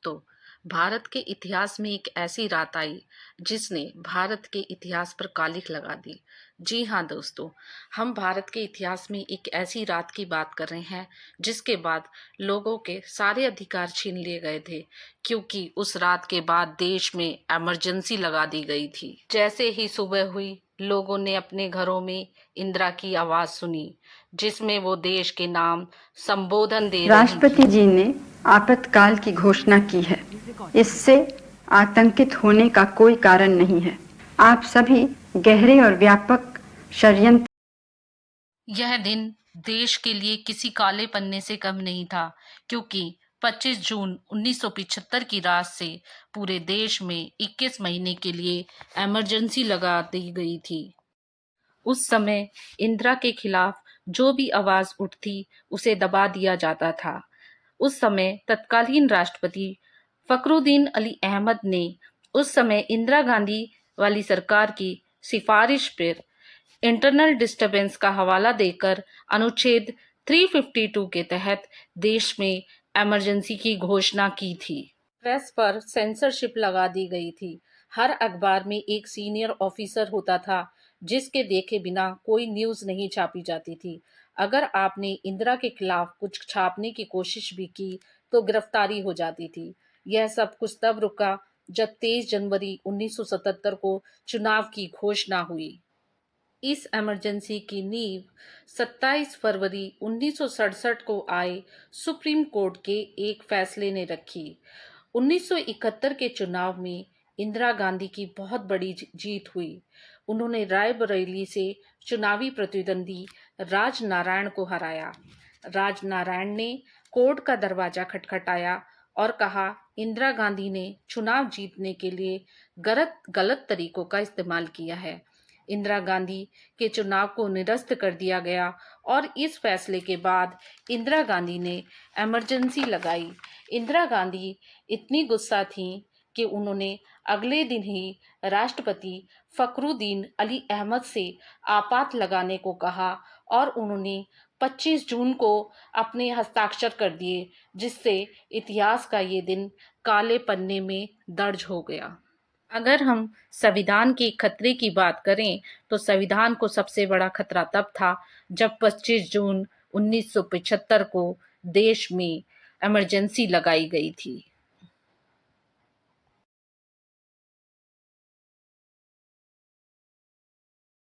दोस्तों, भारत के इतिहास में एक ऐसी रात आई जिसने भारत के इतिहास पर कालिख लगा दी। जी हाँ दोस्तों, हम भारत के इतिहास में एक ऐसी रात की बात कर रहे हैं जिसके बाद लोगों के सारे अधिकार छीन लिए गए थे, क्योंकि उस रात के बाद देश में इमरजेंसी लगा दी गई थी। जैसे ही सुबह हुई, लोगों ने अपने घरों में इंदिरा की आवाज सुनी, जिसमें वो देश के नाम संबोधन दे रही राष्ट्रपति थी। जी ने आपातकाल की घोषणा की है। इससे आतंकित होने का कोई कारण नहीं है। आप सभी गहरे और व्यापक षड्यंत्र। यह दिन देश के लिए किसी काले पन्ने से कम नहीं था, क्योंकि 25 जून 1975 की रात से पूरे देश में 21 महीने के लिए इमरजेंसी लगा दी गई थी। उस समय इंदिरा के खिलाफ जो भी आवाज उठती उसे दबा दिया जाता था। उस समय तत्कालीन राष्ट्रपति फखरुद्दीन अली अहमद ने उस समय इंदिरा गांधी वाली सरकार की सिफारिश पर इंटरनल डिस्टरबेंस का हवाला देकर अनुच्छेद 352 के तहत देश में इमरजेंसी की घोषणा की थी। प्रेस पर सेंसरशिप लगा दी गई थी। हर अखबार में एक सीनियर ऑफिसर होता था जिसके देखे बिना कोई न्यूज़ नहीं छापी जाती थी। अगर आपने इंदिरा के खिलाफ कुछ छापने की कोशिश भी की तो गिरफ्तारी हो जाती थी। यह सब कुछ तब रुका जब 23 जनवरी 1977 को चुनाव की घोषणा हुई। इस इमरजेंसी की नींव 27 फरवरी 1967 को आए सुप्रीम कोर्ट के एक फैसले ने रखी। 1971 के चुनाव में इंदिरा गांधी की बहुत बड़ी जीत हुई। उन्होंने रायबरेली से चुनावी प्रतिद्वंदी राज नारायण को हराया। राज नारायण ने कोर्ट का दरवाजा खटखटाया और कहा, इंदिरा गांधी ने चुनाव जीतने के लिए गलत तरीकों का इस्तेमाल किया है। इंदिरा गांधी के चुनाव को निरस्त कर दिया गया और इस फैसले के बाद इंदिरा गांधी ने इमरजेंसी लगाई। इंदिरा गांधी इतनी गुस्सा थीं कि उन्होंने अगले दिन ही राष्ट्रपति फखरुद्दीन अली अहमद से आपात लगाने को कहा और उन्होंने 25 जून को अपने हस्ताक्षर कर दिए, जिससे इतिहास का ये दिन काले पन्ने में दर्ज हो गया। अगर हम संविधान के खतरे की बात करें तो संविधान को सबसे बड़ा खतरा तब था जब 25 जून 1975 को देश में इमरजेंसी लगाई गई थी।